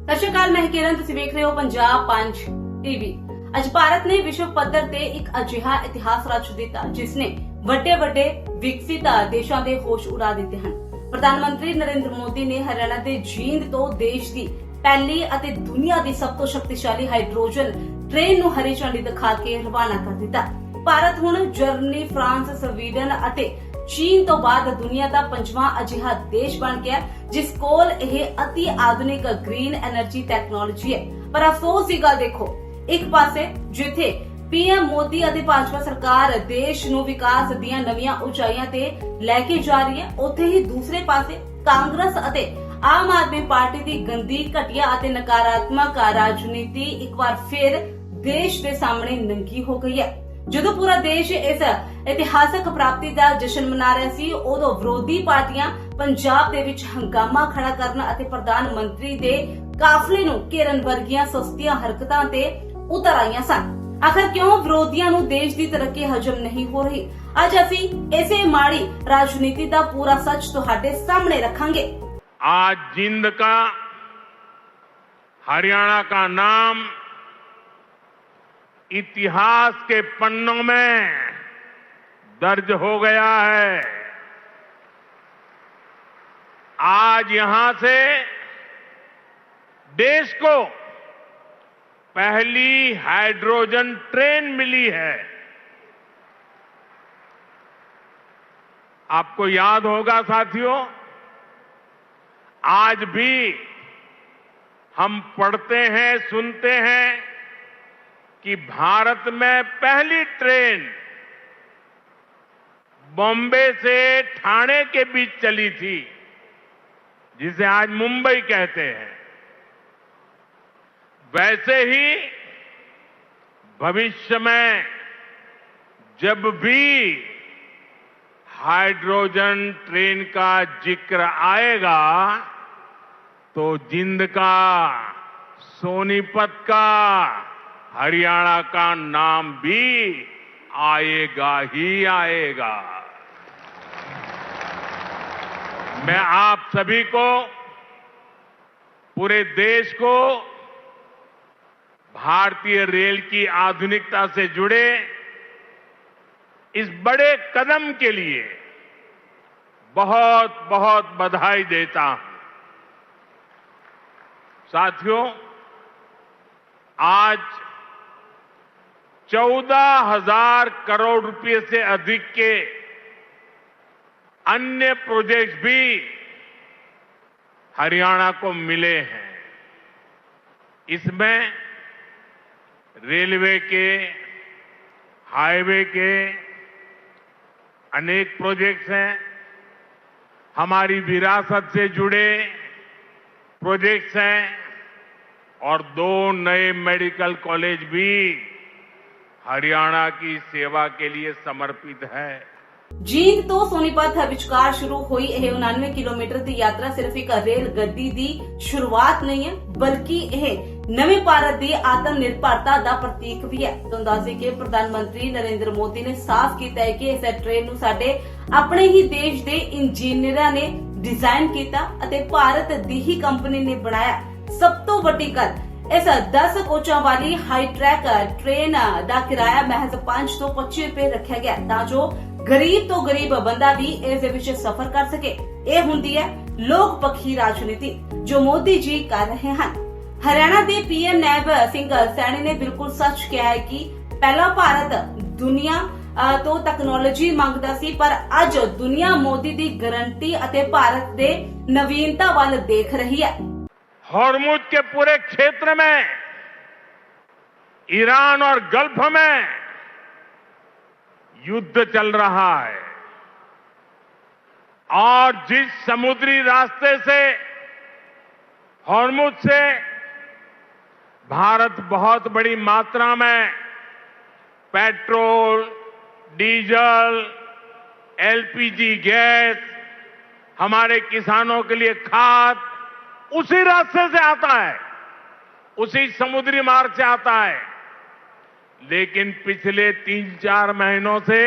ਸਤਿ ਸ਼੍ਰੀ ਅਕਾਲ, ਮੈਂ ਕਿਰਨ, ਤੁਸੀਂ ਵੇਖ ਰਹੇ ਹੋ ਪੰਜਾਬ ਪੰਜ ਟੀਵੀ। ਅੱਜ ਭਾਰਤ ਨੇ ਵਿਸ਼ਵ ਪੱਧਰ ਤੇ ਇੱਕ ਅਜਿਹਾ ਇਤਿਹਾਸ ਰਚ ਦਿੱਤਾ ਜਿਸ ਨੇ ਵੱਡੇ ਵਿਕਸਿਤ ਦੇਸ਼ਾਂ ਦੇ ਹੋਸ਼ ਉਡਾ ਦਿੱਤੇ ਹਨ। ਪ੍ਰਧਾਨ ਮੰਤਰੀ ਨਰਿੰਦਰ ਮੋਦੀ ਨੇ ਹਰਿਆਣਾ ਦੇ ਜੀਂਦ ਤੋਂ ਦੇਸ਼ ਦੀ ਪਹਿਲੀ ਅਤੇ ਦੁਨੀਆ ਦੀ ਸਭ ਤੋਂ ਸ਼ਕਤੀਸ਼ਾਲੀ ਹਾਈਡਰੋਜਨ ਟ੍ਰੇਨ ਨੂੰ ਹਰੀ ਝੰਡੀ ਦਿਖਾ ਕੇ ਰਵਾਨਾ ਕਰ ਦਿੱਤਾ। ਭਾਰਤ ਹੁਣ ਜਰਮਨੀ, ਫਰਾਂਸ, ਸਵੀਡਨ ਅਤੇ ਚੀਨ ਤੋਂ ਬਾਅਦ ਦੁਨੀਆ ਦਾ ਪੰਜਵਾਂ ਅਜਿਹਾ ਦੇਸ਼ ਬਣ ਗਿਆ ਜਿਸ ਕੋਲ ਇਹ ਅਤੀ ਆਧੁਨਿਕ ਗ੍ਰੀਨ એનર્ਜੀ ਟੈਕਨੋਲੋਜੀ ਹੈ। ਪਰ ਅਫਸੋਸ ਦੀ ਗੱਲ ਦੇਖੋ, ਇੱਕ ਪਾਸੇ ਜਿੱਥੇ ਪੀਐਮ ਮੋਦੀ ਅਤੇ ਭਾਜਪਾ ਸਰਕਾਰ ਦੇਸ਼ ਨੂੰ ਵਿਕਾਸ ਦੀਆਂ ਨਵੀਆਂ ਉਚਾਈਆਂ ਤੇ ਲੈ ਕੇ ਜਾ ਰਹੀ ਹੈ, ਉੱਥੇ ਹੀ ਦੂਸਰੇ ਪਾਸੇ ਕਾਂਗਰਸ ਅਤੇ ਆਮ ਆਦਮੀ ਪਾਰਟੀ ਦੀ ਗੰਦੀ, ਘਟੀਆ ਅਤੇ ਨਕਾਰਾਤਮਕ ਰਾਜਨੀਤੀ ਇੱਕ ਵਾਰ ਫਿਰ ਦੇਸ਼ ਦੇ ਸਾਹਮਣੇ ਨੰਗੀ ਹੋ ਗਈ ਹੈ। ਜਦੋਂ ਪੂਰਾ ਦੇਸ਼ ਇਸ ਇਤਿਹਾਸਕ ਪ੍ਰਾਪਤੀ ਦਾ ਜਸ਼ਨ ਮਨਾ ਰਿਹਾ ਸੀ, ਉਦੋਂ ਵਿਰੋਧੀ ਪਾਰਟੀਆਂ ਪੰਜਾਬ ਦੇ ਵਿੱਚ ਹੰਗਾਮਾ ਖੜਾ ਕਰਨ ਅਤੇ ਪ੍ਰਧਾਨ ਮੰਤਰੀ ਦੇ ਕਾਫਲੇ ਨੂੰ ਘੇਰਨ ਵਰਗੀਆਂ ਸੁਸਤੀਆਂ ਹਰਕਤਾਂ ਤੇ ਉਤਰ ਆਈਆਂ ਸਨ। ਆਖਰ ਕਿਉਂ ਵਿਰੋਧੀਆਂ ਨੂੰ ਦੇਸ਼ ਦੀ ਤਰੱਕੀ ਹਜਮ ਨਹੀਂ ਹੋ ਰਹੀ? ਅੱਜ ਅਸੀਂ ਇਸੇ ਮਾੜੀ ਰਾਜਨੀਤੀ ਦਾ ਪੂਰਾ ਸੱਚ ਤੁਹਾਡੇ ਸਾਹਮਣੇ ਰੱਖਾਂਗੇ। आज जिंद का, हरियाणा का नाम इतिहास के पन्नों में दर्ज हो गया है। आज यहां से देश को पहली हाइड्रोजन ट्रेन मिली है। आपको याद होगा साथियों, आज भी हम पढ़ते हैं, सुनते हैं कि भारत में पहली ट्रेन बॉम्बे से ठाणे के बीच चली थी, जिसे आज मुंबई कहते हैं। वैसे ही भविष्य में जब भी हाइड्रोजन ट्रेन का जिक्र आएगा तो जिंद का, सोनीपत का, हरियाणा का नाम भी आएगा ही आएगा। मैं आप सभी को, पूरे देश को भारतीय रेल की आधुनिकता से जुड़े इस बड़े कदम के लिए बहुत बहुत बधाई देता हूं। साथियों, आज 14,000 करोड़ रुपए से अधिक के अन्य प्रोजेक्ट्स भी हरियाणा को मिले हैं। इसमें रेलवे के, हाईवे के अनेक प्रोजेक्ट्स हैं, हमारी विरासत से जुड़े प्रोजेक्ट्स हैं और 2 नए मेडिकल कॉलेज भी हरियाणा की सेवा के लिए समर्पित है। ਜੀਂਦ ਤੋਂ ਸੋਨੀਪਤ ਵਿਚਕਾਰ ਸ਼ੁਰੂ ਹੋਈ ਇਹ 99 ਕਿਲੋਮੀਟਰ ਦੀ ਯਾਤਰਾ ਸਿਰਫ ਇੱਕ ਰੇਲ ਗੱਡੀ ਦੀ ਸ਼ੁਰੂਆਤ ਨਹੀਂ ਹੈ, ਬਲਕਿ ਇਹ ਨਵੇਂ ਭਾਰਤ ਦੀ ਆਤਮ ਨਿਰਭਰਤਾ ਦਾ ਪ੍ਰਤੀਕ ਵੀ ਹੈ। ਤੁਹਾਨੂੰ ਦੱਸ ਦਈਏ ਕਿ ਪ੍ਰਧਾਨ ਮੰਤਰੀ ਨਰਿੰਦਰ ਮੋਦੀ ਨੇ ਸਾਫ਼ ਕੀਤਾ ਹੈ ਕਿ ਇਸ ਟ੍ਰੇਨ ਨੂੰ ਸਾਡੇ ਆਪਣੇ ਹੀ ਦੇਸ਼ ਦੇ ਇੰਜੀਨੀਅਰਾਂ ਨੇ ਡਿਜ਼ਾਈਨ ਕੀਤਾ ਅਤੇ ਭਾਰਤ ਦੀ ਹੀ ਕੰਪਨੀ ਨੇ ਬਣਾਇਆ। ਸਭ ਤੋਂ ਵੱਡੀ ਗੱਲ, ਇਸ 10 ਕੋਚਾਂ ਵਾਲੀ ਹਾਈ ਟਰੈਕ ਟ੍ਰੇਨ ਦਾ ਕਿਰਾਇਆ ਮਹਿਜ਼ 5 ਤੋਂ 25 ਰੁਪਏ ਰੱਖਿਆ ਗਿਆ ਤਾਂ ਜੋ ਗਰੀਬ ਤੋਂ ਗਰੀਬ ਬੰਦਾ ਵੀ ਇਸ ਦੇ ਵਿੱਚ ਸਫ਼ਰ ਕਰ ਸਕੇ। ਇਹ ਹੁੰਦੀ ਹੈ ਲੋਕ ਪੱਖੀ ਰਾਜਨੀਤੀ ਜੋ ਮੋਦੀ ਜੀ ਕਰ ਰਹੇ ਹਨ। ਹਰਿਆਣਾ ਦੇ ਪੀਐਮ ਨੈਬ ਸਿੰਘ ਸੈਣੀ ਨੇ ਬਿਲਕੁਲ ਸੱਚ ਕਿਹਾ ਹੈ ਕਿ ਪਹਿਲਾ ਭਾਰਤ ਦੁਨੀਆ ਤੋਂ ਟੈਕਨੋਲੋਜੀ ਮੰਗਦਾ ਸੀ, ਪਰ ਅੱਜ ਦੁਨੀਆ ਮੋਦੀ ਦੀ ਗਾਰੰਟੀ ਅਤੇ ਭਾਰਤ ਦੇ ਨਵੀਨਤਾ ਵੱਲ ਦੇਖ ਰਹੀ ਹੈ। हॉर्मुज के पूरे क्षेत्र में, ईरान और गल्फ में युद्ध चल रहा है और जिस समुद्री रास्ते से, हॉर्मुज से भारत बहुत बड़ी मात्रा में पेट्रोल, डीजल, एलपीजी गैस, हमारे किसानों के लिए खाद उसी रास्ते से आता है, उसी समुद्री मार्ग से आता है। लेकिन पिछले 3-4 महीनों से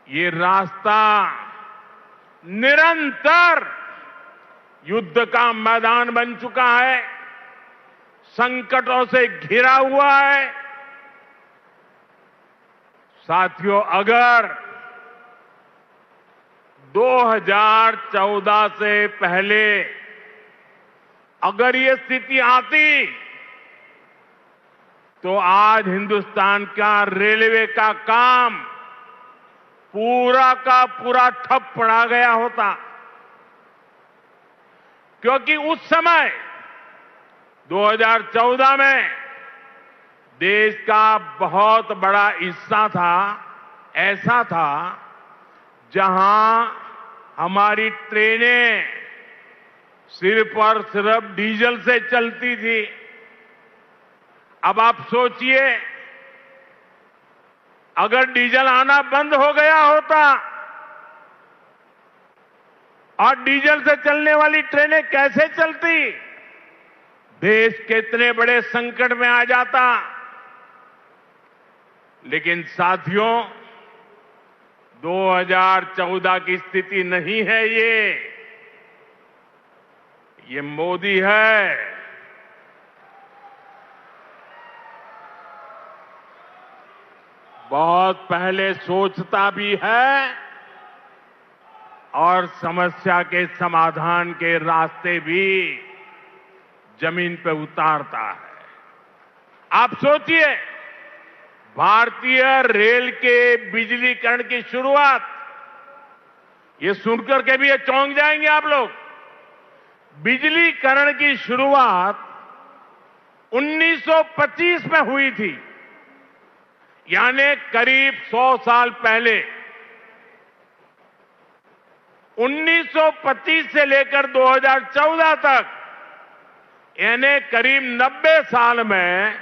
ये रास्ता निरंतर युद्ध का मैदान बन चुका है, संकटों से घिरा हुआ है। साथियों, अगर 2014 से पहले अगर ये स्थिति आती तो आज हिंदुस्तान का रेलवे का काम पूरा का पूरा ठप पड़ा गया होता, क्योंकि उस समय 2014 में देश का बहुत बड़ा हिस्सा ऐसा था जहां हमारी ट्रेनें सिर्फ और सिर्फ डीजल से चलती थी। अब आप सोचिए, अगर डीजल आना बंद हो गया होता और डीजल से चलने वाली ट्रेनें कैसे चलती, देश कितने बड़े संकट में आ जाता। लेकिन साथियों, 2014 की स्थिति नहीं है ये मोदी है। बहुत पहले सोचता भी है और समस्या के समाधान के रास्ते भी जमीन पे उतारता है। आप सोचिए, भारतीय रेल के बिजलीकरण की शुरुआत, ये सुनकर के भी ये चौंक जाएंगे आप लोग। बिजलीकरण की शुरुआत 1925 में हुई थी, यानी करीब 100 साल पहले। 1925 से लेकर 2014 तक, यानी करीब 90 साल में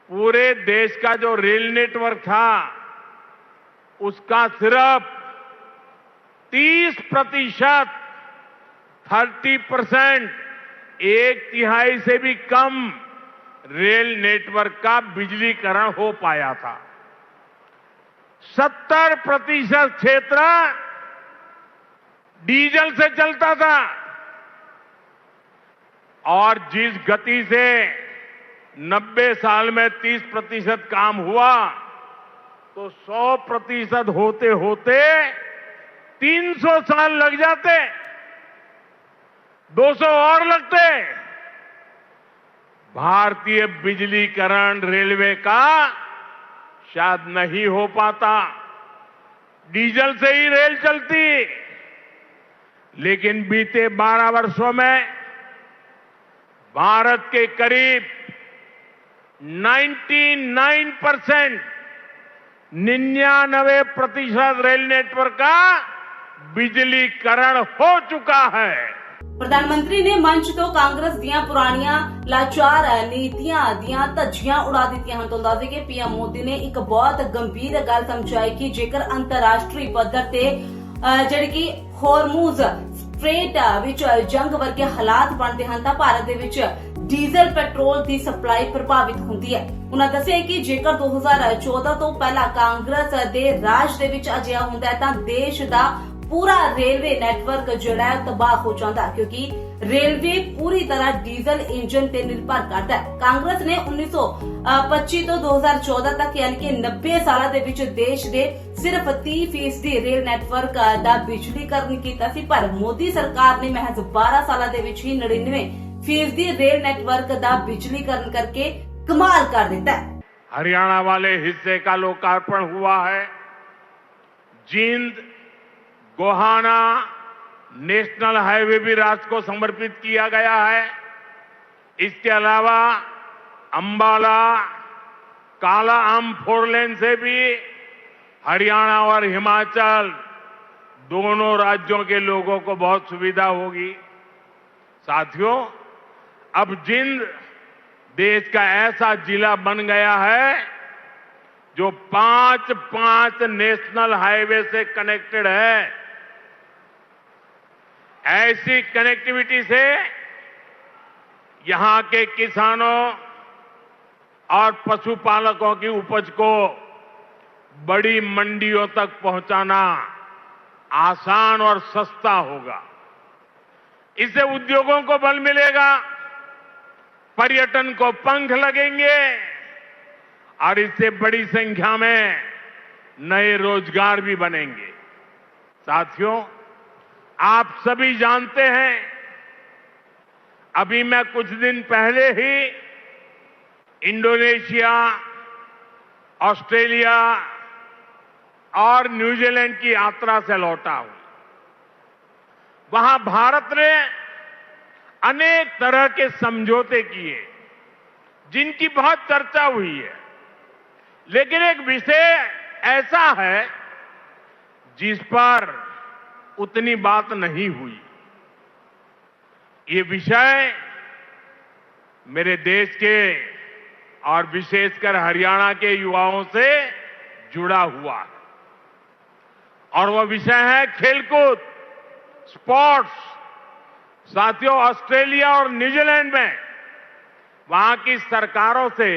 पूरे देश का जो रेल नेटवर्क था उसका सिर्फ 30%, 30%, एक तिहाई से भी कम रेल नेटवर्क का बिजलीकरण हो पाया था। 70% क्षेत्र डीजल से चलता था और जिस गति से 90 साल में 30% काम हुआ तो 100% होते होते 300 साल लग जाते, 200 और लगते। भारतीय बिजलीकरण रेलवे का शायद नहीं हो पाता, डीजल से ही रेल चलती। लेकिन बीते 12 वर्षों में भारत के करीब 99% रेल नेटवर्क का बिजलीकरण हो चुका है। प्रधानमंत्री ने मंच तो कांग्रेस दियां पुरानियां लाचार नीतियां दियां धज्जियां उड़ा ਦਿੱਤੀਆਂ ਹਨ। तो ਦੱਸ ਕਿ पीएम मोदी ने एक बहुत गंभीर गल समझाई कि जेकर अंतरराष्ट्रीय पद्धर ते ਜਿਹੜੀ ਕਿ ਹਾਰਮੂਜ਼ स्ट्रेट विच जंग वर्गे हालात बनते हैं तो भारत दे विच डीजल पेट्रोल की सप्लाई प्रभावित होती है। उन्होंने दस्सिया कि जेकर 2014 तो पहला कांग्रेस दे राज दे विच अजिहा हुंदा है तां देश दा पूरा रेलवे नेटवर्क जिहड़ा है तबाह हो जाता, क्योंकि रेलवे पूरी तरह डीजल इंजन ते निर्भर करता है। कांग्रेस ने 1925 तो 2014 तक यानी कि 90 साल दे विच देश दे सिर्फ 30% रेल नेटवर्क दा बिजलीकरण कीता सी, पर मोदी सरकार ने महज 12 साल दे विच ही 99% रेल नेटवर्क दा बिजलीकरण करके कमाल कर दिता है। हरियाणा वाले हिस्से का लोकार्पण हुआ है। जींद गोहाना नेशनल हाईवे भी राष्ट्र को समर्पित किया गया है। इसके अलावा अंबाला काला आम 4 लेन से भी हरियाणा और हिमाचल दोनों राज्यों के लोगों को बहुत सुविधा होगी। साथियों, अब जींद देश का ऐसा जिला बन गया है जो 5 नेशनल हाईवे से कनेक्टेड है। ऐसी कनेक्टिविटी से यहां के किसानों और पशुपालकों की उपज को बड़ी मंडियों तक पहुंचाना आसान और सस्ता होगा। इससे उद्योगों को बल मिलेगा, पर्यटन को पंख लगेंगे और इससे बड़ी संख्या में नए रोजगार भी बनेंगे। साथियों, आप सभी जानते हैं, अभी मैं कुछ दिन पहले ही इंडोनेशिया, ऑस्ट्रेलिया और न्यूजीलैंड की यात्रा से लौटा हूं। वहां भारत ने अनेक तरह के समझौते किए जिनकी बहुत चर्चा हुई है, लेकिन एक विषय ऐसा है जिस पर उतनी बात नहीं हुई। ये विषय मेरे देश के और विशेषकर हरियाणा के युवाओं से जुड़ा हुआ है, और वह विषय है खेलकूद, स्पोर्ट्स। साथियों, ऑस्ट्रेलिया और न्यूजीलैंड में वहां की सरकारों से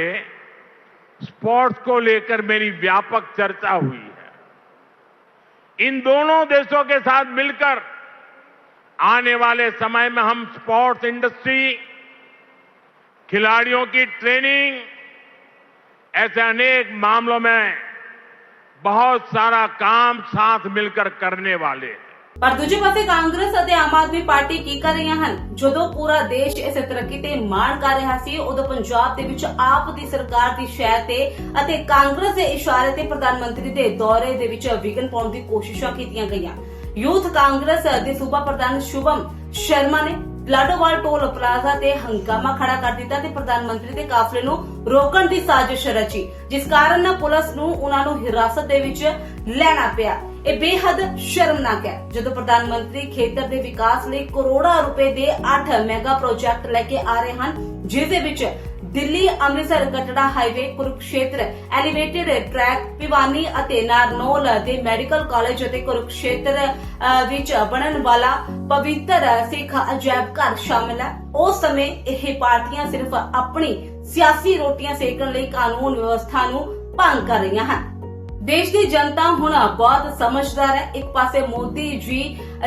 स्पोर्ट्स को लेकर मेरी व्यापक चर्चा हुई है। इन दोनों देशों के साथ मिलकर आने वाले समय में हम स्पोर्ट्स इंडस्ट्री, खिलाड़ियों की ट्रेनिंग, ऐसे अनेक मामलों में बहुत सारा काम साथ मिलकर करने वाले हैं। ਪਰ ਦੂਜੇ ਪਾਸੇ ਕਾਂਗਰਸ ਅਤੇ ਆਮ ਆਦਮੀ ਪਾਰਟੀ ਕੀ ਕਰ ਰਹੀਆਂ ਹਨ? ਜਦੋਂ ਪੂਰਾ ਦੇਸ਼ ਇਸ ਤਰੱਕੀ ਤੇ ਮਾਣ ਕਰ ਰਿਹਾ ਸੀ, ਉਦੋਂ ਪੰਜਾਬ ਦੇ ਵਿੱਚ ਆਪ ਦੀ ਸਰਕਾਰ ਦੀ ਸ਼ਹਿ ਤੇ ਅਤੇ ਕਾਂਗਰਸ ਦੇ ਇਸ਼ਾਰੇ ਤੇ ਪ੍ਰਧਾਨ ਮੰਤਰੀ ਦੇ ਦੌਰੇ ਦੇ ਵਿੱਚ ਵਿਘਨ ਪਾਉਣ ਦੀ ਕੋਸ਼ਿਸ਼ਾਂ ਕੀਤੀਆਂ ਗਈਆਂ। ਯੂਥ ਕਾਂਗਰਸ ਦੇ ਸੂਬਾ ਪ੍ਰਧਾਨ ਸ਼ੁਭਮ ਸ਼ਰਮਾ ਨੇ ਲਾਡੋਵਾਲ ਟੋਲ ਪਲਾਜ਼ਾ ਤੇ ਹੰਗਾਮਾ ਖੜਾ ਕਰ ਦਿੱਤਾ ਤੇ ਪ੍ਰਧਾਨ ਮੰਤਰੀ ਦੇ ਕਾਫਲੇ ਨੂੰ ਰੋਕਣ ਦੀ ਸਾਜ਼ਿਸ਼ ਰਚੀ, ਜਿਸ ਕਾਰਨ ਪੁਲਿਸ ਨੂੰ ਉਹਨਾਂ ਨੂੰ ਹਿਰਾਸਤ ਦੇ ਵਿੱਚ ਲੈਣਾ ਪਿਆ। ਇਹ ਬੇਹੱਦ ਸ਼ਰਮਨਾਕ ਹੈ ਜਦੋਂ ਪ੍ਰਧਾਨ ਮੰਤਰੀ ਖੇਤਰ ਦੇ ਵਿਕਾਸ ਲਈ ਕਰੋੜਾਂ ਰੁਪਏ ਦੇ 8 ਮੈਗਾ ਪ੍ਰੋਜੈਕਟ ਲੈ ਕੇ ਆ ਰਹੇ ਹਨ, ਜਿਸ ਦੇ ਵਿੱਚ Delhi Amritsar Katra highway, Kurukshetra elevated track, Bhiwani ਅਤੇ ਨਾਰਨੌਲ ਦੇ ਮੈਡੀਕਲ ਕਾਲਜ ਅਤੇ ਕੁਰੂਕਸ਼ੇਤਰ ਵਿੱਚ ਬਣਨ ਵਾਲਾ ਪਵਿੱਤਰ ਸਿੱਖ ਅਜਾਇਬ ਘਰ ਸ਼ਾਮਿਲ ਹੈ। ਉਸ ਸਮੇਂ ਇਹ ਪਾਰਟੀਆਂ ਸਿਰਫ ਆਪਣੀ ਸਿਆਸੀ ਰੋਟੀਆਂ ਸੇਕਣ ਲਈ ਕਾਨੂੰਨ ਵਿਵਸਥਾ ਨੂੰ ਭੰਗ ਕਰ ਰਹੀਆਂ ਹਨ। ਦੇਸ਼ ਦੀ ਜਨਤਾ ਹੁਣ ਬਹੁਤ ਸਮਝਦਾਰ ਹੈ। ਇੱਕ ਪਾਸੇ ਮੋਦੀ ਜੀ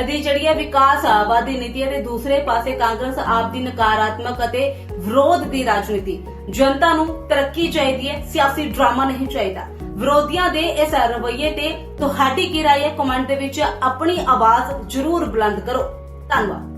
ਦੀ ਜਿਹੜੀ ਹੈ ਵਿਕਾਸਵਾਦੀ ਨੀਤੀ ਹੈ ਤੇ ਦੂਸਰੇ ਪਾਸੇ ਕਾਂਗਰਸ ਆਪ ਦੀ ਨਕਾਰਾਤਮਕ ਅਤੇ ਵਿਰੋਧ ਦੀ ਰਾਜਨੀਤੀ। ਜਨਤਾ ਨੂੰ ਤਰੱਕੀ ਚਾਹੀਦੀ ਹੈ, ਸਿਆਸੀ ਡਰਾਮਾ ਨਹੀਂ ਚਾਹੀਦਾ। ਵਿਰੋਧੀਆਂ ਦੇ ਇਸ ਰਵੱਈਏ ਤੇ ਤੁਹਾਡੀ ਕੀ ਰਾਏ ਹੈ? ਕਮੈਂਟ ਦੇ ਵਿੱਚ ਆਪਣੀ ਆਵਾਜ਼ ਜ਼ਰੂਰ ਬੁਲੰਦ ਕਰੋ। ਧੰਨਵਾਦ।